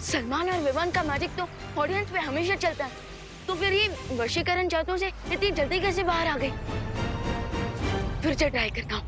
सलमान और विवान का मैजिक तो ऑडियंस पे हमेशा चलता है, तो फिर ये वशीकरण जादू से इतनी जल्दी कैसे बाहर आ गई? फिर से ट्राई करता हूँ।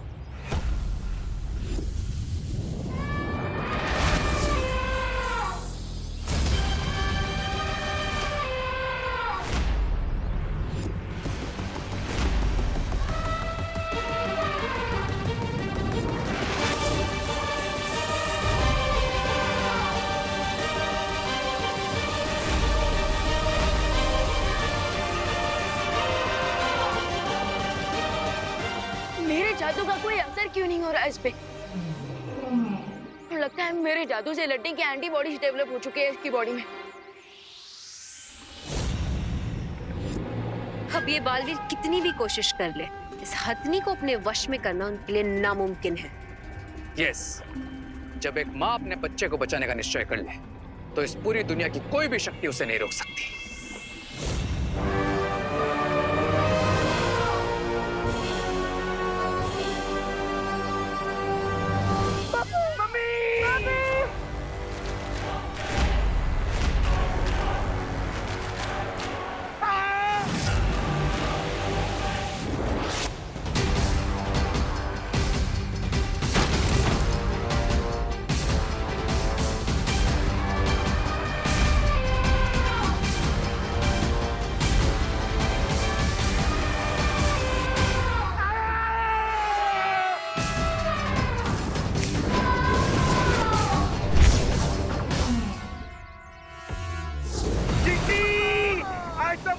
जादू का कोई असर क्यों नहीं हो रहा इस पे? लगता है मेरे जादू से लड्डी की एंटीबॉडीज डेवलप हो चुकी है इसकी बॉडी में। अब ये बालवीर कितनी भी कोशिश कर ले, इस हथनी को अपने वश में करना उनके लिए नामुमकिन है। यस, जब एक माँ अपने बच्चे को बचाने का निश्चय कर ले, तो इस पूरी दुनिया की कोई भी शक्ति उसे नहीं रोक सकती।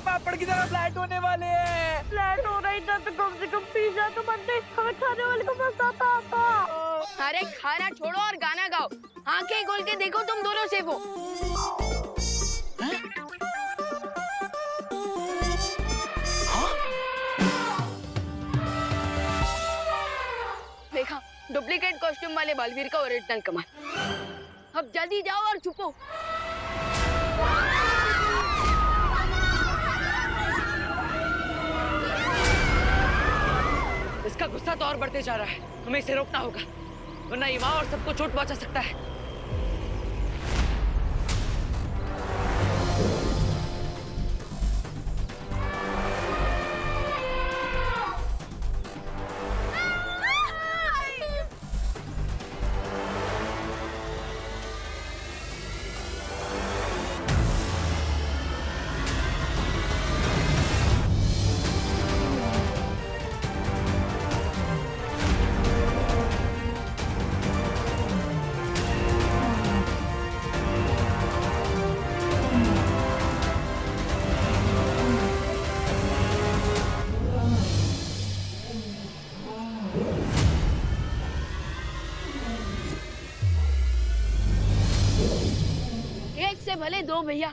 पापड़ की तरह फ्लैट होने वाले हैं। फ्लैट हो रही था तो कम से कम पिज्जा तो बनते, हमें खाने वाले को मजा आता। अरे खाना छोड़ो और गाना गाओ, आंखें खोल के देखो तुम दोनों से वो। देखा, डुप्लीकेट कॉस्ट्यूम वाले बालवीर का ओरिजिनल कमाल। अब जल्दी जाओ और छुपो। इसका गुस्सा तो और बढ़ते जा रहा है, हमें इसे रोकना होगा, वरना ये माँ और सबको चोट पहुंचा सकता है। से भले दो भैया।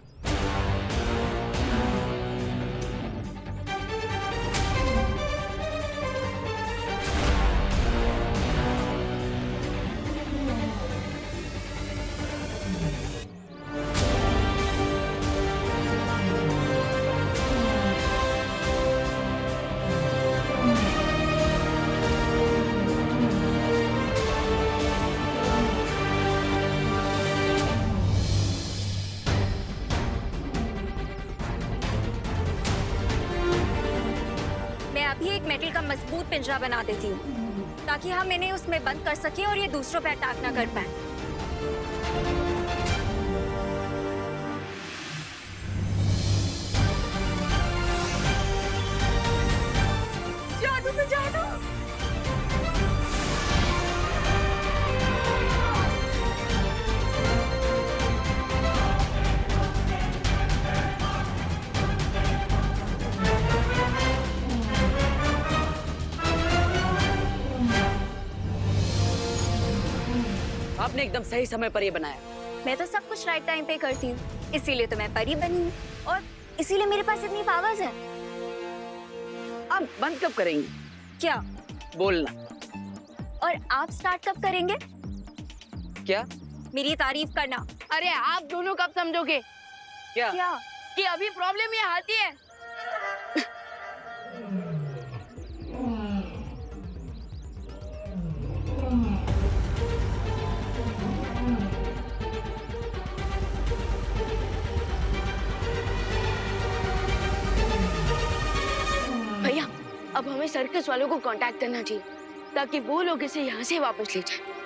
मेटल का मजबूत पिंजरा बना देती हूँ ताकि हम इन्हें उसमें बंद कर सकें और ये दूसरों पे अटैक ना कर पाए। जादू पे जादू। आपने एकदम सही समय पर ये बनाया। मैं तो सब कुछ राइट टाइम पे करती हूँ, इसीलिए तो मैं परी बनी हूँ और इसीलिए मेरे पास इतनी पावर्स है। आप बंद कब करेंगी? क्या? बोलना। और आप स्टार्ट कब करेंगे? क्या? मेरी तारीफ करना। अरे आप दोनों कब समझोगे? क्या? क्या? कि अभी प्रॉब्लम ये आती है। अब हमें सर्कस वालों को कांटेक्ट करना चाहिए ताकि वो लोग इसे यहाँ से वापस ले जाए।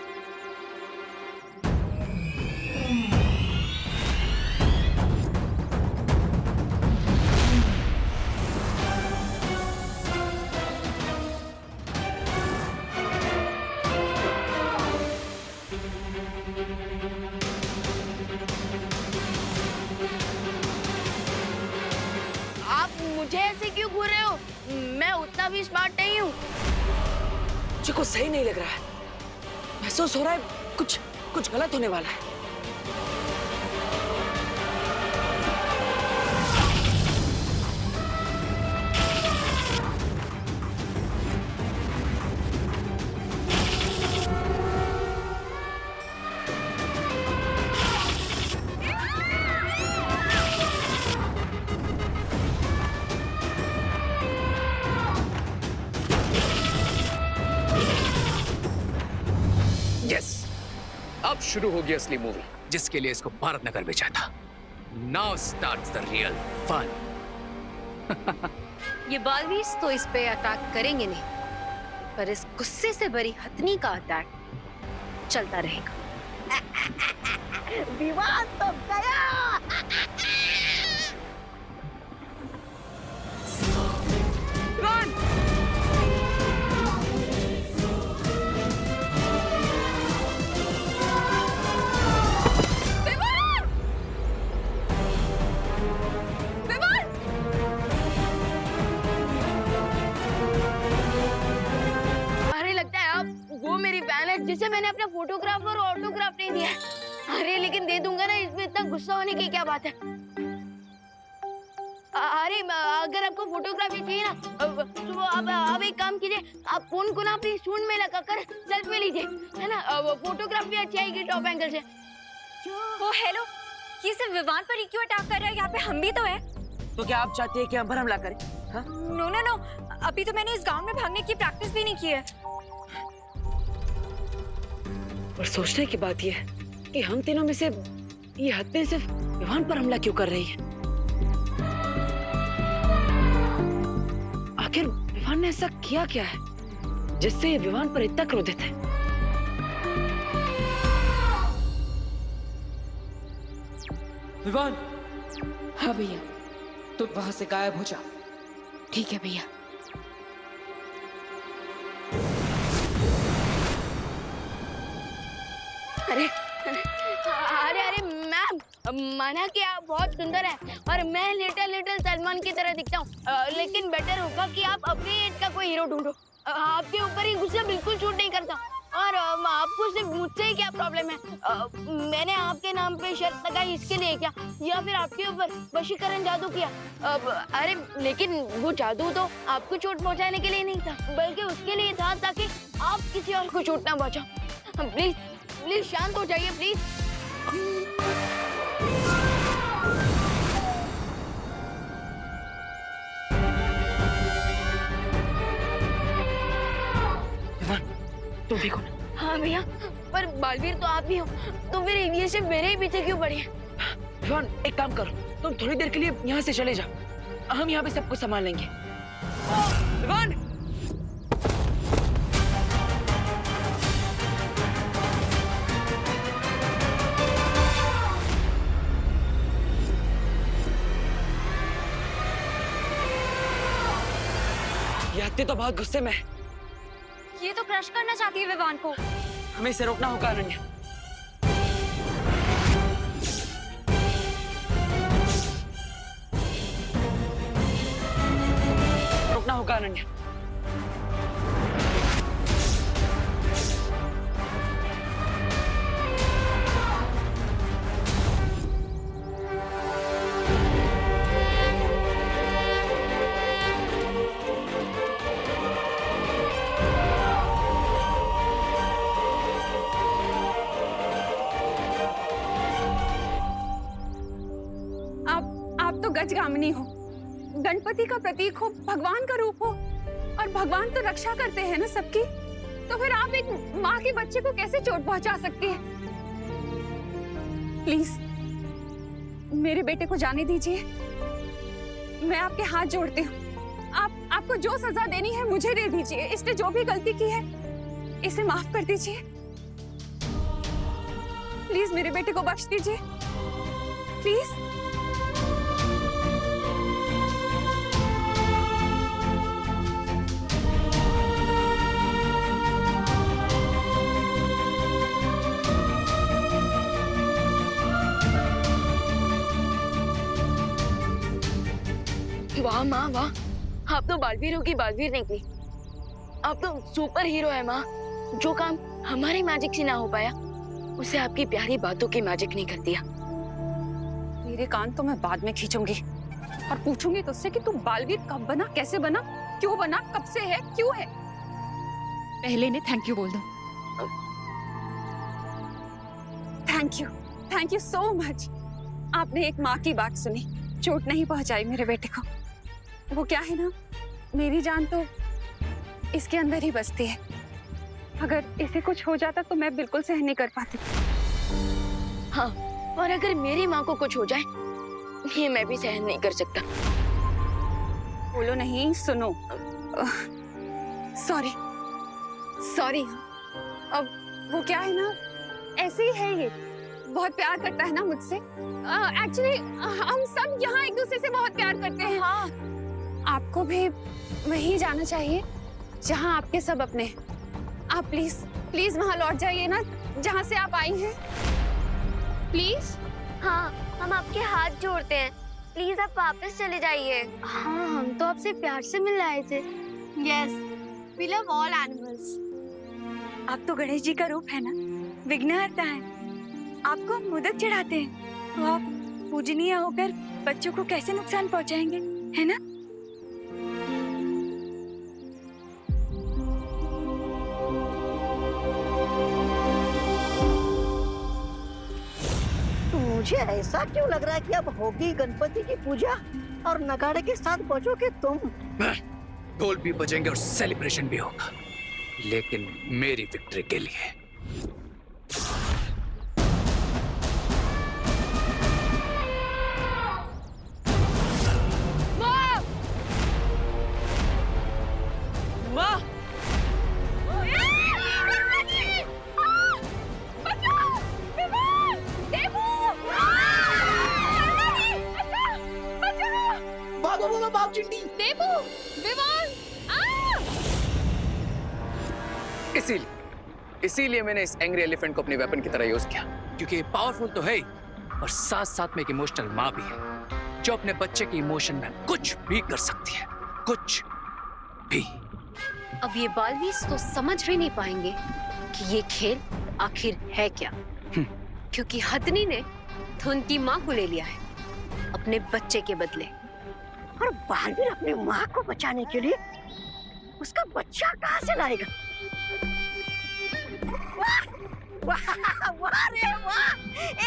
आप मुझे ऐसे क्यों घूर रहे हो? मैं उतना भी स्मार्ट नहीं हूँ। मुझे कुछ सही नहीं लग रहा है। महसूस हो रहा है कुछ कुछ गलत होने वाला है। यस, अब शुरू होगी असली मूवी जिसके लिए इसको भारत नगर भेजा था। Now starts the real fun. ये बालवीर तो इस पे अटैक करेंगे नहीं, पर इस गुस्से से भरी हथनी का अटैक चलता रहेगा। विवाद तो गया। अरे लगता है आप वो मेरी बहन है जिसे मैंने अपना फोटोग्राफ और ऑटोग्राफ नहीं दिया है। अरे लेकिन दे दूंगा ना, इसमें इतना गुस्सा होने की क्या बात है? अरे अगर आपको फोटोग्राफी चाहिए ना तो आप एक काम कीजिए, आप फोन को ना अपनी सूंड में लगाकर सेल्फी लीजिए, है ना? फोटोग्राफ भी अच्छी आएगी टॉप एंगल से। ओ हेलो, ये सिर्फ विवान पर ही क्यों अटैक कर रहा है? यहाँ पे हम भी तो है। तो क्या आप चाहती है कि हम पर हमला करें? हाँ? नो नो नो, अभी तो मैंने इस गांव में भागने की प्रैक्टिस भी नहीं की है। और सोचने की बात यह है कि हम तीनों में से ये हत्या सिर्फ विवान पर हमला क्यों कर रही है? आखिर विवान ने ऐसा किया क्या है जिससे ये विवान पर इतना क्रोधित है? विवान। हाँ भैया, तुम वहां से गायब हो जाओ। ठीक है भैया। अरे अरे अरे मैम, माना कि आप बहुत सुंदर हैं और मैं लिटिल सलमान की तरह दिखता हूँ, लेकिन बेटर होगा कि आप अपनी एज का कोई हीरो ढूंढो। आपके ऊपर ही गुस्सा बिल्कुल सूट नहीं करता। और आपको सिर्फ मुझसे ही क्या प्रॉब्लम है? मैंने आपके नाम पे शर्त लगाई इसके लिए क्या, या फिर आपके ऊपर वशीकरण जादू किया? अरे लेकिन वो जादू तो आपको चोट पहुंचाने के लिए नहीं था, बल्कि उसके लिए था ताकि आप किसी और को चोट ना पहुंचाओ। प्लीज प्लीज शांत हो जाइए प्लीज। तुम देखो ना। हाँ भैया, पर बालवीर तो आप भी हो, तो फिर ये सिर्फ मेरे ही पीछे क्यों पड़ी है? विवान, एक काम करो, तुम थोड़ी देर के लिए यहाँ से चले जाओ, हम यहाँ पे सब कुछ संभाल लेंगे। विवान! ये हत्या तो बहुत गुस्से में है। ये तो क्रश करना चाहती है विवान को। हमें इसे रोकना होगा अनन्या। रोकना होगा अनन्या। आप तो गजगामिनी हो, गणपति का प्रतीक हो, भगवान का रूप हो, और भगवान तो रक्षा करते हैं ना सबकी। तो फिर आप एक माँ के बच्चे को कैसे चोट पहुंचा सकती है? प्लीज मेरे बेटे को जाने दीजिए, मैं आपके हाथ जोड़ती हूँ। आपको जो सजा देनी है मुझे दे दीजिए। इसने जो भी गलती की है इसे माफ कर दीजिए। प्लीज मेरे बेटे को बख्श दीजिए, प्लीज। वाह माँ वाह, आप तो बालवीरों की बालवीर निकली। आप तो सुपर हीरो है माँ। जो काम हमारे मैजिक से ना हो पाया उसे आपकी प्यारी बातों की मैजिक ने कर दिया। मेरे कान तो मैं बाद में खींचूंगी और पूछूंगी तुझसे कि तू बालवीर कब बना, कैसे बना, क्यों बना, कब से है, क्यों है। पहले ने थैंक यू बोल दो। Thank you so much. आपने एक माँ की बात सुनी, चोट नहीं पहुंचाई मेरे बेटे को। वो क्या है ना, मेरी जान तो इसके अंदर ही बसती है। अगर इसे कुछ हो जाता तो मैं बिल्कुल सहन नहीं कर पाती। हाँ, और अगर मेरी माँ को कुछ हो जाए ये मैं भी सहन नहीं कर सकता। बोलो नहीं, सुनो। सॉरी। अब वो क्या है ना, ऐसे ही है ये, बहुत प्यार करता है ना मुझसे। एक्चुअली हम सब यहाँ एक दूसरे से बहुत प्यार करते हैं। हाँ। आपको भी वहीं जाना चाहिए जहाँ आपके सब अपने हैं। आप प्लीज वहाँ लौट जाइए ना, जहाँ से आप आई हैं। प्लीज। हाँ, हम आपके हाथ जोड़ते हैं, प्लीज आप वापस चले जाइए। हाँ, हम तो आपसे प्यार से मिल आए थे। Yes, we love all animals. आप तो गणेश जी का रूप है ना, विघ्नहर्ता है। आपको हम मोदक चढ़ाते हैं, तो आप पूजनीय होकर बच्चों को कैसे नुकसान पहुंचाएंगे, है ना? मुझे ऐसा क्यों लग रहा है कि अब होगी गणपति की पूजा और नगाड़े के साथ बजोगे तुम। ढोल भी बजेंगे और सेलिब्रेशन भी होगा, लेकिन मेरी विक्ट्री के लिए। इसीलिए मैंने इस एंग्री एलिफेंट को अपने वेपन की तरह यूज किया, क्योंकि ये पावरफुल तो है ही और साथ साथ में एक इमोशनल माँ भी है, जो अपने बच्चे के इमोशन में कुछ भी कर सकती है, कुछ भी। अब ये बालवीर तो समझ भी नहीं पाएंगे कि ये खेल आखिर है क्या, क्योंकि हथनी ने तो उनकी माँ को ले लिया है अपने बच्चे के बदले। और बालवीर अपनी माँ को बचाने के लिए उसका बच्चा कहाँ से लाएगा? वाह वाह रे वाह,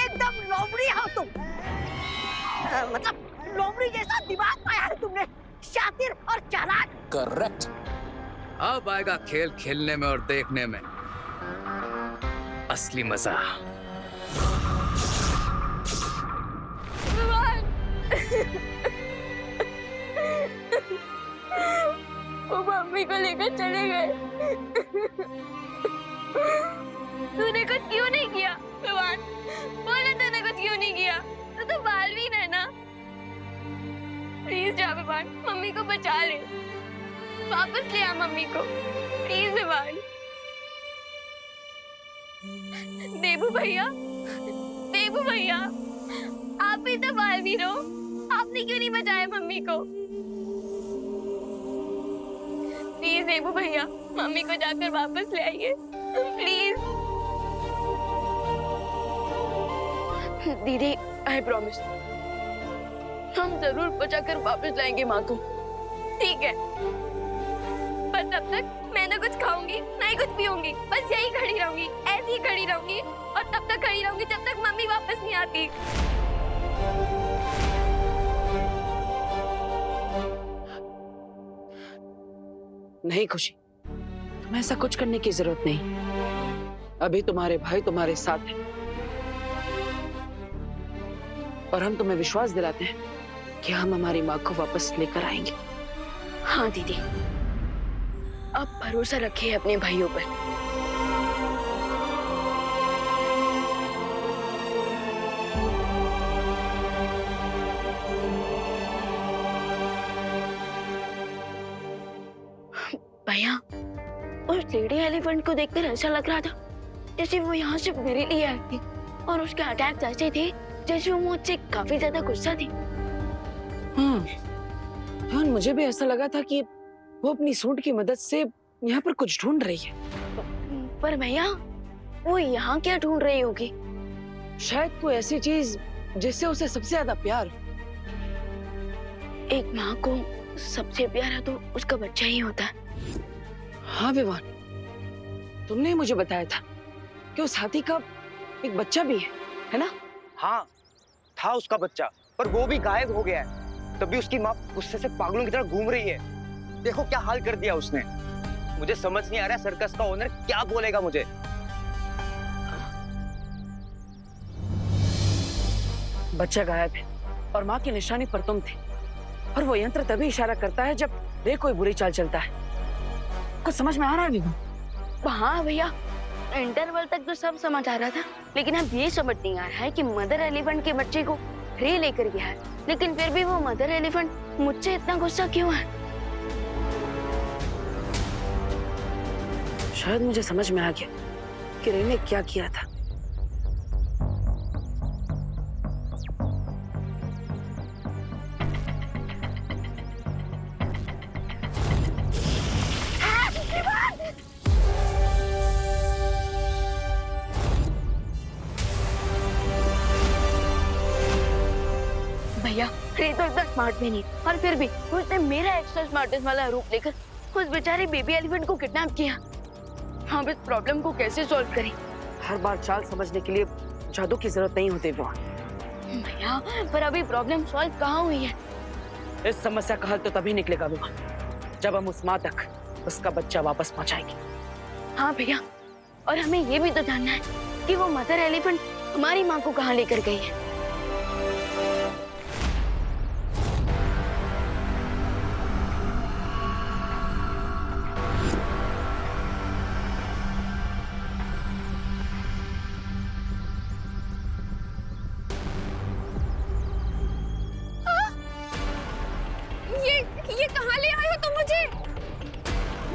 एकदम लोमड़ी हो तुम। मतलब लोमड़ी जैसा दिमाग पाया है तुमने, शातिर और चालाक। करेक्ट। अब आएगा खेल खेलने में और देखने में असली मजा। वो मम्मी को लेकर चले गए। तूने कुछ क्यों नहीं किया विवान? बोलो तूने कुछ क्यों नहीं किया? तू तो बालवीर है ना। प्लीज जा विवान, मम्मी को बचा ले, वापस ले आ मम्मी को, प्लीज विवान। देबू भैया, आप भी तो बालवीर हो, आपने क्यों नहीं बचाया मम्मी को? प्लीज देबू भैया, मम्मी को जाकर वापस ले आइए, प्लीज। दीदी, आई प्रॉमिस, हम जरूर बचाकर वापस लाएंगे माँ को, ठीक है? पर तब तक मैं ना कुछ खाऊंगी ना ही कुछ पीऊंगी, बस यही खड़ी रहूंगी, ऐसी ही खड़ी रहूंगी, और तब तक खड़ी रहूंगी जब तक मम्मी वापस नहीं आती। नहीं खुशी, तुम्हें ऐसा कुछ करने की जरूरत नहीं। अभी तुम्हारे भाई तुम्हारे साथ हैं और हम तुम्हें विश्वास दिलाते हैं कि हम हमारी माँ को वापस लेकर आएंगे। हाँ दीदी, आप भरोसा रखिए अपने भाइयों पर। भैया, उस लेडी एलिफेंट को देखकर ऐसा लग रहा था जैसे वो यहाँ से मेरे लिए आई थी, और उसके अटैक ऐसे थे जैसे वो मुझसे काफी ज्यादा गुस्सा थी। जान, मुझे भी ऐसा लगा था कि वो अपनी सूंड की मदद से यहाँ पर कुछ ढूंढ रही है। पर भैया, वो यहाँ क्या ढूंढ रही होगी? शायद कोई ऐसी चीज जिससे उसे सबसे ज्यादा प्यार। एक माँ को सबसे प्यारा तो उसका बच्चा ही होता है। हाँ विवान, तुमने मुझे बताया था कि उस हाथी का एक बच्चा भी है ना? हाँ, था उसका बच्चा, पर वो भी गायब हो गया है। तभी उसकी माँ गुस्से से पागलों की तरह घूम रही है। देखो क्या हाल कर दिया उसने। मुझे समझ नहीं आ रहा सर्कस का ओनर क्या बोलेगा मुझे। बच्चा गायब है और माँ की निशानी पर तुम थे, और वो यंत्र तभी इशारा करता है जब रे कोई बुरी चाल चलता है। कुछ समझ में आ रहा है विवान? हाँ भैया, इंटरवल तक तो सब समझ आ रहा था, लेकिन अब ये समझ नहीं आ रहा है कि मदर एलिफेंट के बच्चे को रे लेकर गया है, लेकिन फिर भी वो मदर एलिफेंट मुझसे इतना गुस्सा क्यों है? शायद मुझे समझ में आ गया कि रे ने क्या किया था। भैया, रे तो इतना स्मार्ट भी नहीं, और फिर भी उसने मेरा एक्स्ट्रा स्मार्टेस्ट वाला रूप लेकर उस बेचारे बेबी एलिफेंट को किडनैप किया। हम इस प्रॉब्लम को कैसे सॉल्व करें? हर बार चाल समझने के लिए जादू की जरूरत नहीं होती विवान। भैया, पर अभी प्रॉब्लम सॉल्व कहाँ हुई है? इस समस्या का हल तो तभी निकलेगा विवान, जब हम उस माँ तक उसका बच्चा वापस पहुँचाएंगे। हाँ भैया, और हमें ये भी तो जानना है कि वो मदर एलिफेंट हमारी माँ को कहाँ लेकर गई है। ये कहाँ ले आए हो तुम मुझे?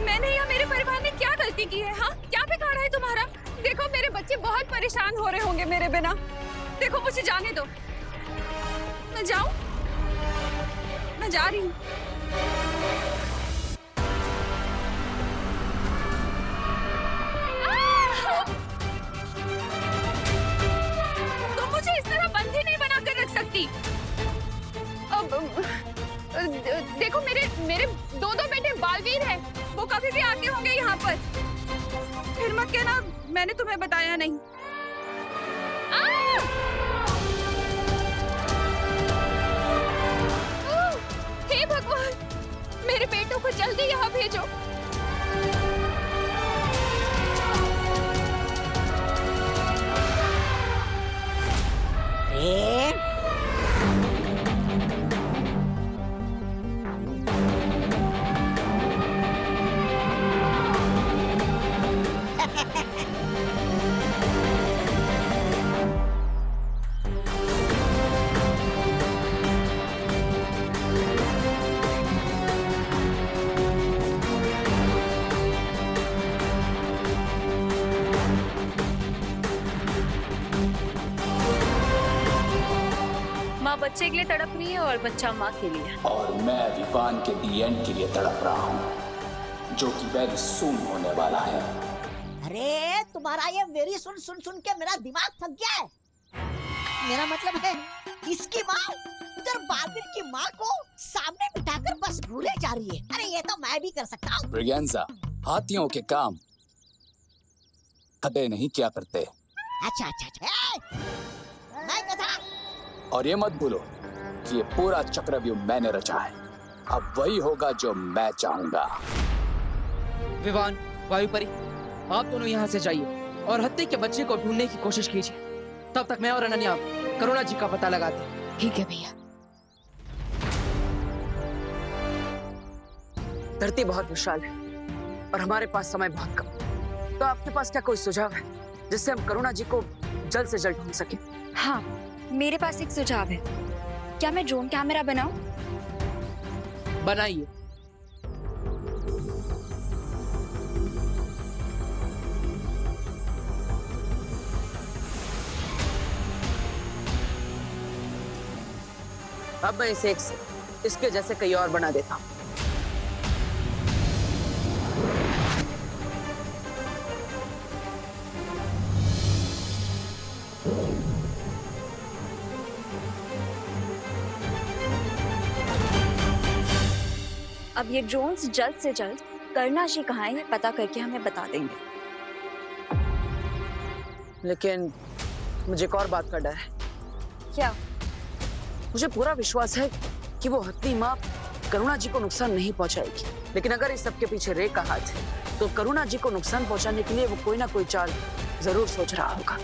मैंने या मेरे परिवार ने क्या गलती की है? हाँ, क्या बिगाड़ा है तुम्हारा? देखो, मेरे बच्चे बहुत परेशान हो रहे होंगे मेरे बिना। देखो, मुझे जाने दो। मैं जाऊं? मैं जा रही हूँ। तुम मुझे इस तरह बंदी नहीं बनाकर रख सकती। देखो, मेरे दो बेटे बालवीर हैं, वो कभी भी आते होंगे यहाँ पर। फिर मत कहना मैंने तुम्हें बताया नहीं। हे भगवान, मेरे बेटों को जल्दी यहाँ भेजो। माँ बच्चे के लिए तड़प रही है और बच्चा माँ के लिए। और मैं विवान के दी एंड के लिए तड़प रहा हूँ, जो कि वेरी सून होने वाला है। अरे तुम्हारा ये वेरी सुन सुन सुन के मेरा दिमाग थक गया है। मेरा मतलब है इसकी माँ उधर बालवीर की माँ को सामने बिठाकर बस भूले जा रही है। अरे ये तो मैं भी कर सकता हूँ। ब्रिगेंजा, हाथियों के काम हदे नहीं क्या करते। अच्छा अच्छा अच्छा, मैं कथा। और ये मत भूलो कि ये पूरा चक्रव्यूह मैंने रचा है। अब वही होगा जो मैं चाहूंगा। विवान, वायुपरी, आप दोनों यहाँ से जाइए और हत्ती के बच्चे को ढूंढने की कोशिश कीजिए। तब तक मैं और अनन्या करुणा जी का पता लगाते हैं। ठीक है भैया। धरती बहुत विशाल है और हमारे पास समय बहुत कम। तो आपके पास क्या कोई सुझाव है जिससे हम करुणा जी को जल्द से जल्द ढूंढ सकें? हाँ, मेरे पास एक सुझाव है। क्या मैं ड्रोन कैमरा बनाऊं? बनाइए। अब मैं इसे इसके जैसे कहीं और बना देता हूँ। अब ये ड्रोन्स जल्द से जल्द करुणा जी कहाँ है ये पता करके हमें बता देंगे। लेकिन मुझे एक और बात का डर है। क्या? मुझे पूरा विश्वास है कि वो हथनी माँ करुणा जी को नुकसान नहीं पहुंचाएगी, लेकिन अगर इस सब के पीछे रे का हाथ है तो करुणा जी को नुकसान पहुंचाने के लिए वो कोई ना कोई चाल जरूर सोच रहा होगा।